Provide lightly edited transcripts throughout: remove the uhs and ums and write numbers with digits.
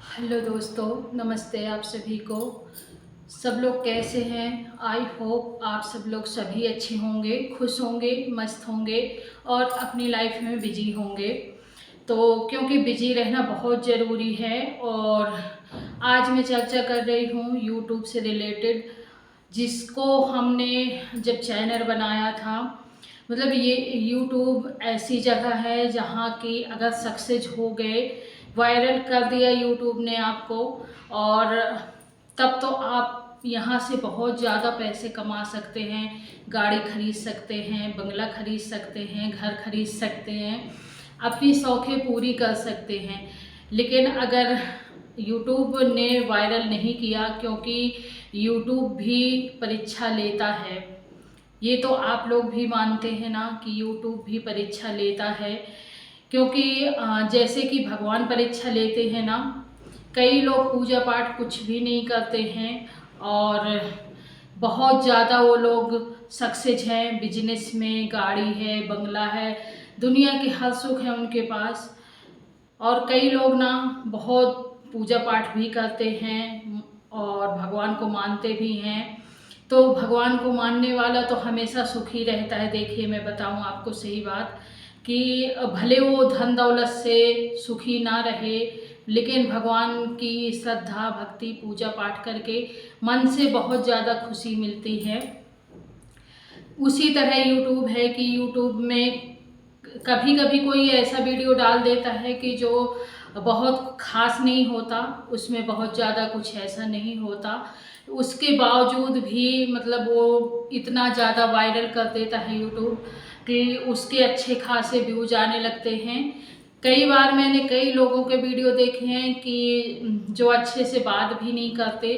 Hello दोस्तों, नमस्ते आप सभी को। सब लोग कैसे हैं? आई होप आप सब लोग सभी अच्छे होंगे, खुश होंगे, मस्त होंगे और अपनी लाइफ में बिजी होंगे। तो क्योंकि बिजी रहना बहुत ज़रूरी है। और आज मैं चर्चा कर रही हूँ यूट्यूब से रिलेटेड, जिसको हमने जब चैनल बनाया था, मतलब ये यूट्यूब ऐसी जगह है जहाँ की अगर सक्सेस हो गए, वायरल कर दिया यूट्यूब ने आपको, और तब तो आप यहाँ से बहुत ज़्यादा पैसे कमा सकते हैं, गाड़ी खरीद सकते हैं, बंगला खरीद सकते हैं, घर खरीद सकते हैं, अपनी शौक़ें पूरी कर सकते हैं। लेकिन अगर यूट्यूब ने वायरल नहीं किया, क्योंकि यूट्यूब भी परीक्षा लेता है, ये तो आप लोग भी मानते हैं ना कि यूट्यूब भी परीक्षा लेता है। क्योंकि जैसे कि भगवान परीक्षा लेते हैं ना, कई लोग पूजा पाठ कुछ भी नहीं करते हैं और बहुत ज़्यादा वो लोग सक्सेस हैं, बिजनेस में गाड़ी है, बंगला है, दुनिया के हर सुख है उनके पास। और कई लोग ना बहुत पूजा पाठ भी करते हैं और भगवान को मानते भी हैं। तो भगवान को मानने वाला तो हमेशा सुखी रहता है। देखिए, मैं बताऊं आपको सही बात कि भले वो धन दौलत से सुखी ना रहे, लेकिन भगवान की श्रद्धा भक्ति पूजा पाठ करके मन से बहुत ज़्यादा खुशी मिलती है। उसी तरह यूट्यूब है कि यूट्यूब में कभी कभी कोई ऐसा वीडियो डाल देता है कि जो बहुत ख़ास नहीं होता, उसमें बहुत ज़्यादा कुछ ऐसा नहीं होता, उसके बावजूद भी मतलब वो इतना ज़्यादा वायरल कर देता है यूट्यूब कि उसके अच्छे खासे व्यूज आने लगते हैं। कई बार मैंने कई लोगों के वीडियो देखे हैं कि जो अच्छे से बात भी नहीं करते,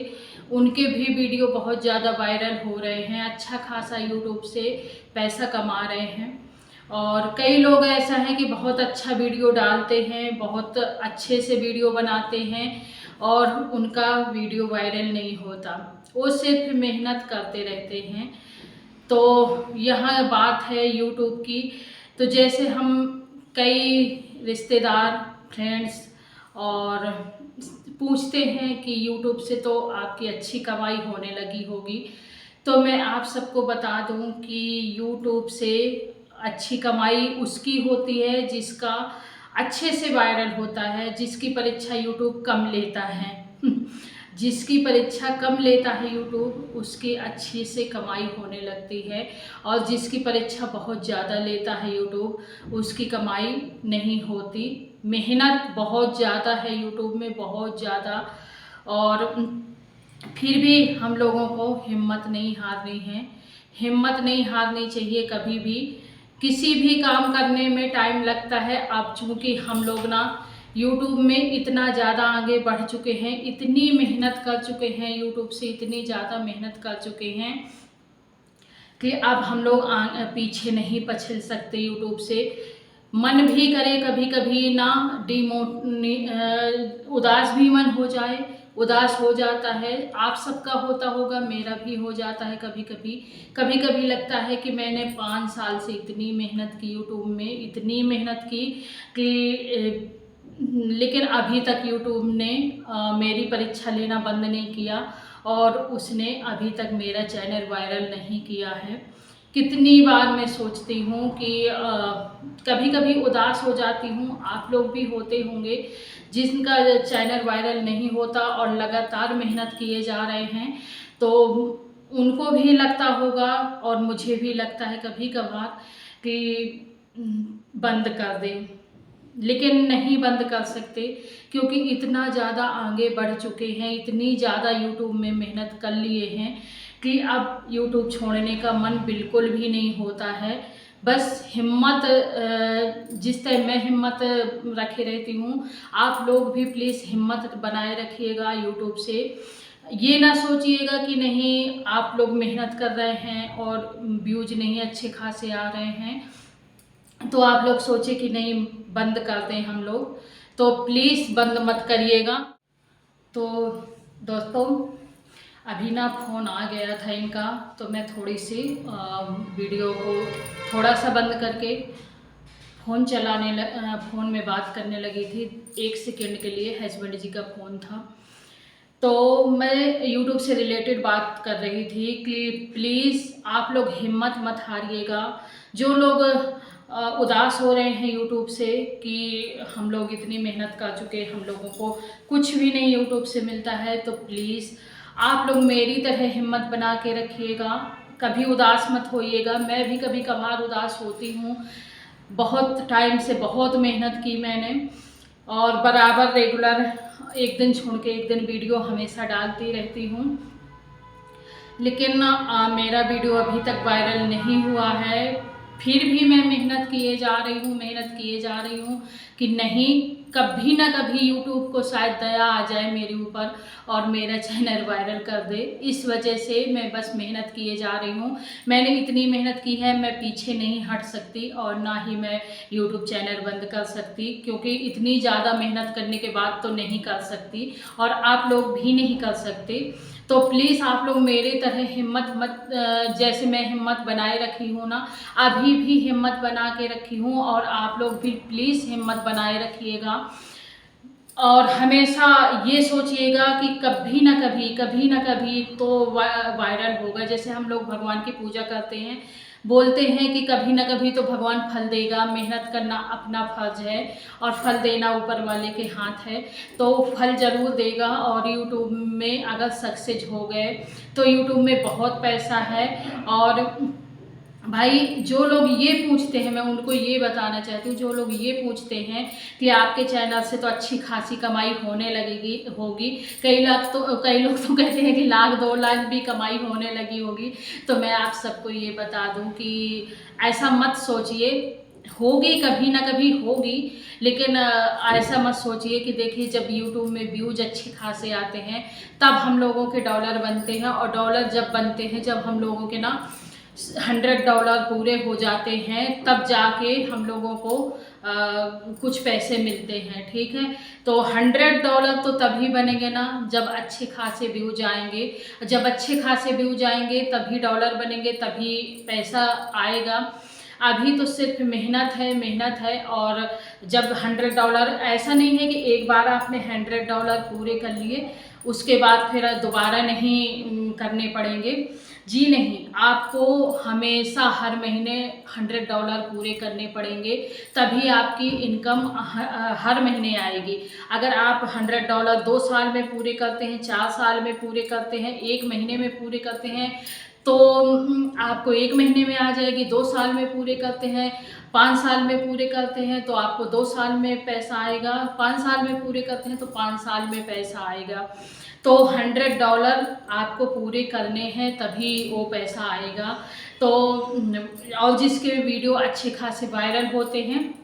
उनके भी वीडियो बहुत ज़्यादा वायरल हो रहे हैं, अच्छा खासा यूट्यूब से पैसा कमा रहे हैं। और कई लोग ऐसा है कि बहुत अच्छा वीडियो डालते हैं, बहुत अच्छे से वीडियो बनाते हैं और उनका वीडियो वायरल नहीं होता, वो सिर्फ मेहनत करते रहते हैं। तो यहाँ बात है यूट्यूब की। तो जैसे हम कई रिश्तेदार, फ्रेंड्स और पूछते हैं कि यूट्यूब से तो आपकी अच्छी कमाई होने लगी होगी, तो मैं आप सबको बता दूं कि यूट्यूब से अच्छी कमाई उसकी होती है जिसका अच्छे से वायरल होता है, जिसकी परीक्षा यूट्यूब कम लेता है। जिसकी परीक्षा कम लेता है यूट्यूब, उसकी अच्छी से कमाई होने लगती है। और जिसकी परीक्षा बहुत ज़्यादा लेता है यूट्यूब, उसकी कमाई नहीं होती। मेहनत बहुत ज़्यादा है यूट्यूब में, बहुत ज़्यादा। और फिर भी हम लोगों को हिम्मत नहीं हारनी है, हिम्मत नहीं हारनी चाहिए कभी भी। किसी भी काम करने में टाइम लगता है। अब चूँकि हम लोग ना यूट्यूब में इतना ज़्यादा आगे बढ़ चुके हैं, इतनी मेहनत कर चुके हैं, यूट्यूब से इतनी ज़्यादा मेहनत कर चुके हैं कि अब हम लोग पीछे नहीं पछल सकते यूट्यूब से। मन भी करे कभी कभी ना उदास भी मन हो जाए, उदास हो जाता है। आप सबका होता होगा, मेरा भी हो जाता है कभी कभी। कभी कभी लगता है कि मैंने 5 साल से इतनी मेहनत की यूट्यूब में, इतनी मेहनत की कि लेकिन अभी तक यूट्यूब ने मेरी परीक्षा लेना बंद नहीं किया और उसने अभी तक मेरा चैनल वायरल नहीं किया है। कितनी बार मैं सोचती हूँ कि कभी कभी उदास हो जाती हूँ, आप लोग भी होते होंगे जिनका चैनल वायरल नहीं होता और लगातार मेहनत किए जा रहे हैं, तो उनको भी लगता होगा और मुझे भी लगता है कभी कभार कि बंद कर दें, लेकिन नहीं बंद कर सकते, क्योंकि इतना ज़्यादा आगे बढ़ चुके हैं, इतनी ज़्यादा यूट्यूब में मेहनत कर लिए हैं कि अब यूट्यूब छोड़ने का मन बिल्कुल भी नहीं होता है। बस हिम्मत, जिस तरह मैं हिम्मत रखे रहती हूँ, आप लोग भी प्लीज़ हिम्मत बनाए रखिएगा यूट्यूब से। ये ना सोचिएगा कि नहीं आप लोग मेहनत कर रहे हैं और व्यूज नहीं अच्छे खासे आ रहे हैं तो आप लोग सोचे कि नहीं बंद कर दें हम लोग, तो प्लीज़ बंद मत करिएगा। तो दोस्तों, अभी ना फ़ोन आ गया था इनका, तो मैं थोड़ी सी वीडियो को थोड़ा सा बंद करके फ़ोन में बात करने लगी थी 1 सेकंड के लिए। हस्बैंड जी का फ़ोन था, तो मैं यूट्यूब से रिलेटेड बात कर रही थी कि प्लीज़ आप लोग हिम्मत मत हारिएगा। जो लोग उदास हो रहे हैं यूट्यूब से कि हम लोग इतनी मेहनत कर चुके, हम लोगों को कुछ भी नहीं यूट्यूब से मिलता है, तो प्लीज़ आप लोग मेरी तरह हिम्मत बना के रखिएगा, कभी उदास मत होइएगा। मैं भी कभी कभार उदास होती हूँ। बहुत टाइम से बहुत मेहनत की मैंने, और बराबर रेगुलर एक दिन छोड़ के एक दिन वीडियो हमेशा डालती रहती हूँ, लेकिन मेरा वीडियो अभी तक वायरल नहीं हुआ है। फिर भी मैं मेहनत किए जा रही हूँ कि नहीं, कभी ना कभी यूट्यूब को शायद दया आ जाए मेरे ऊपर और मेरा चैनल वायरल कर दे। इस वजह से मैं बस मेहनत किए जा रही हूँ। मैंने इतनी मेहनत की है, मैं पीछे नहीं हट सकती और ना ही मैं यूट्यूब चैनल बंद कर सकती, क्योंकि इतनी ज़्यादा मेहनत करने के बाद तो नहीं कर सकती और आप लोग भी नहीं कर सकते। तो प्लीज़ आप लोग मेरे तरह हिम्मत मत, जैसे मैं हिम्मत बनाए रखी हूँ ना, अभी भी हिम्मत बना के रखी हूँ, और आप लोग भी प्लीज़ हिम्मत बनाए रखिएगा। और हमेशा ये सोचिएगा कि कभी ना कभी तो वायरल होगा। जैसे हम लोग भगवान की पूजा करते हैं, बोलते हैं कि कभी ना कभी तो भगवान फल देगा। मेहनत करना अपना फर्ज है और फल देना ऊपर वाले के हाथ है, तो फल ज़रूर देगा। और यूट्यूब में अगर सक्सेस हो गए तो यूट्यूब में बहुत पैसा है। और भाई जो लोग ये पूछते हैं, मैं उनको ये बताना चाहती हूँ, जो लोग ये पूछते हैं कि आपके चैनल से तो अच्छी खासी कमाई होने होगी, कई लोग तो कहते हैं कि 1,00,000-2,00,000 भी कमाई होने लगी होगी। तो मैं आप सबको ये बता दूँ कि ऐसा मत सोचिए। होगी, कभी ना कभी होगी, लेकिन ऐसा मत सोचिए कि देखिए जब यूट्यूब में व्यूज अच्छे खासे आते हैं तब हम लोगों के डॉलर बनते हैं, और डॉलर जब बनते हैं, जब हम लोगों के ना $100 पूरे हो जाते हैं, तब जाके हम लोगों को कुछ पैसे मिलते हैं, ठीक है। तो $100 तो तभी बनेंगे ना जब अच्छे खासे व्यूज आएंगे। जब अच्छे खासे व्यूज आएंगे तभी डॉलर बनेंगे, तभी पैसा आएगा। अभी तो सिर्फ मेहनत है। और जब $100, ऐसा नहीं है कि एक बार आपने $100 पूरे कर लिए उसके बाद फिर दोबारा नहीं करने पड़ेंगे। जी नहीं, आपको हमेशा हर महीने $100 पूरे करने पड़ेंगे, तभी आपकी इनकम हर महीने आएगी। अगर आप $100 2 साल में पूरे करते हैं, 4 साल में पूरे करते हैं, 1 महीने में पूरे करते हैं, तो आपको 1 महीने में आ जाएगी। 2 साल में पूरे करते हैं, 5 साल में पूरे करते हैं तो आपको 2 साल में पैसा आएगा। 5 साल में पूरे करते हैं तो 5 साल में पैसा आएगा। तो $100 आपको पूरे करने हैं तभी वो पैसा आएगा। तो और जिसके वीडियो अच्छे खासे वायरल होते हैं,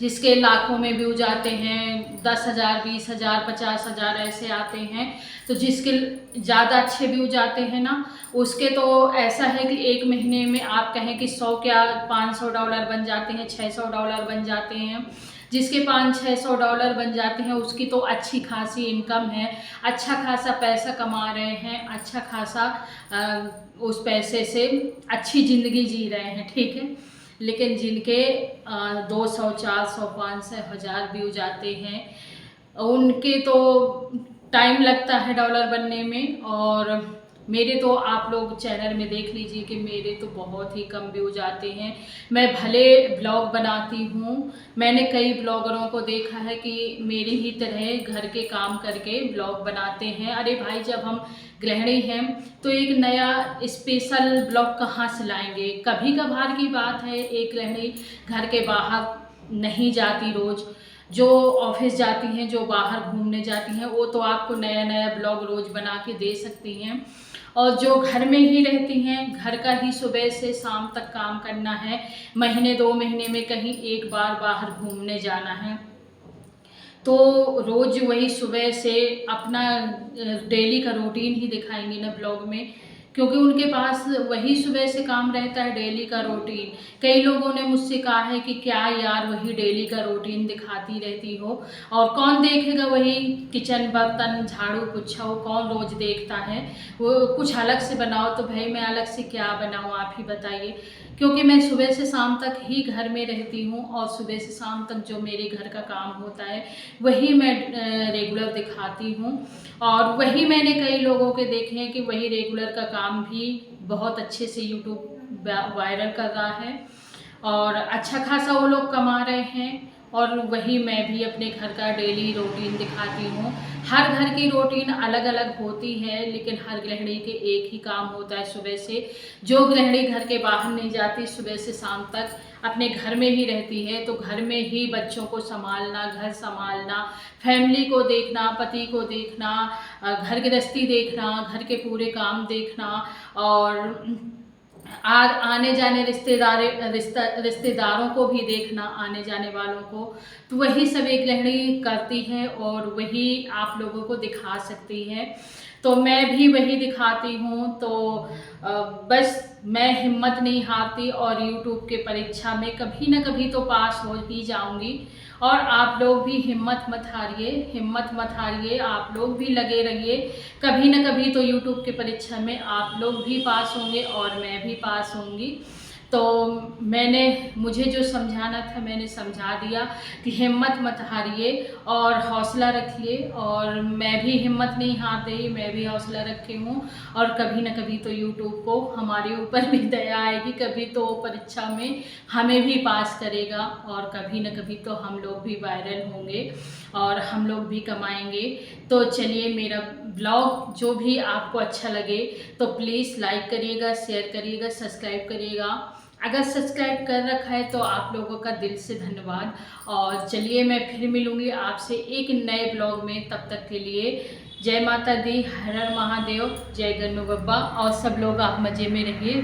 जिसके लाखों में व्यूज आते हैं, 10,000, 20,000, 50,000 ऐसे आते हैं, तो जिसके ज़्यादा अच्छे व्यूज आते हैं ना, उसके तो ऐसा है कि 1 महीने में आप कहें कि 100 क्या $500 बन जाते हैं, $600 बन जाते हैं। जिसके $500-600 बन जाते हैं उसकी तो अच्छी खासी इनकम है, अच्छा खासा पैसा कमा रहे हैं, अच्छा खासा उस पैसे से अच्छी ज़िंदगी जी रहे हैं, ठीक है। लेकिन जिनके 200, 400, 500, 1000 व्यूज आते हैं, उनके तो टाइम लगता है डॉलर बनने में। और मेरे तो आप लोग चैनल में देख लीजिए कि मेरे तो बहुत ही कम व्यूज आते हैं। मैं भले ब्लॉग बनाती हूँ, मैंने कई ब्लॉगरों को देखा है कि मेरी ही तरह घर के काम करके ब्लॉग बनाते हैं। अरे भाई, जब हम गृहिणी हैं तो एक नया स्पेशल ब्लॉग कहाँ से लाएंगे। कभी कभार की बात है, एक गृहिणी घर के बाहर नहीं जाती रोज़, जो ऑफिस जाती हैं, जो बाहर घूमने जाती हैं, वो तो आपको नया नया ब्लॉग रोज़ बना के दे सकती हैं। और जो घर में ही रहती हैं, घर का ही सुबह से शाम तक काम करना है, महीने 2 महीने में कहीं एक बार बाहर घूमने जाना है, तो रोज़ वही सुबह से अपना डेली का रूटीन ही दिखाएंगी ना ब्लॉग में क्योंकि उनके पास वही सुबह से काम रहता है, डेली का रूटीन। कई लोगों ने मुझसे कहा है कि क्या यार वही डेली का रूटीन दिखाती रहती हो, और कौन देखेगा वही किचन बर्तन झाड़ू पोछा, वो कौन रोज़ देखता है। वो कुछ अलग से बनाओ। तो भाई मैं अलग से क्या बनाऊँ, आप ही बताइए। क्योंकि मैं सुबह से शाम तक ही घर में रहती हूँ, और सुबह से शाम तक जो मेरे घर का काम होता है वही मैं रेगुलर दिखाती हूँ। और वही मैंने कई लोगों के देखे हैं कि वही रेगुलर का काम भी बहुत अच्छे से यूट्यूब वायरल कर रहा है, और अच्छा खासा वो लोग कमा रहे हैं। और वही मैं भी अपने घर का डेली रूटीन दिखाती हूँ। हर घर की रूटीन अलग अलग होती है, लेकिन हर गृहिणी के एक ही काम होता है सुबह से। जो गृहिणी घर के बाहर नहीं जाती, सुबह से शाम तक अपने घर में ही रहती है, तो घर में ही बच्चों को संभालना, घर संभालना, फैमिली को देखना, पति को देखना, घर गृहस्थी देखना, घर के पूरे काम देखना, और आने जाने रिश्तेदारों को भी देखना, आने जाने वालों को। तो वही सब एक गृहिणी करती है, और वही आप लोगों को दिखा सकती है। तो मैं भी वही दिखाती हूँ। तो बस मैं हिम्मत नहीं हारती, और यूट्यूब के परीक्षा में कभी ना कभी तो पास हो ही जाऊंगी। और आप लोग भी हिम्मत मत हारिए, हिम्मत मत हारिए, आप लोग भी लगे रहिए। कभी ना कभी तो यूट्यूब के परीक्षा में आप लोग भी पास होंगे, और मैं भी पास होंगी। तो मुझे जो समझाना था मैंने समझा दिया कि हिम्मत मत हारिए और हौसला रखिए। और मैं भी हिम्मत नहीं हार रही, मैं भी हौसला रखी हूँ। और कभी ना कभी तो यूट्यूब को हमारे ऊपर भी दया आएगी, कभी तो परीक्षा में हमें भी पास करेगा, और कभी ना कभी तो हम लोग भी वायरल होंगे, और हम लोग भी कमाएंगे। तो चलिए, मेरा ब्लॉग जो भी आपको अच्छा लगे तो प्लीज़ लाइक करिएगा, शेयर करिएगा, सब्सक्राइब करिएगा। अगर सब्सक्राइब कर रखा है तो आप लोगों का दिल से धन्यवाद। और चलिए, मैं फिर मिलूँगी आपसे एक नए ब्लॉग में। तब तक के लिए जय माता दी, हर हर महादेव, जय गन्नू बब्बा, और सब लोग आप मज़े में रहिए।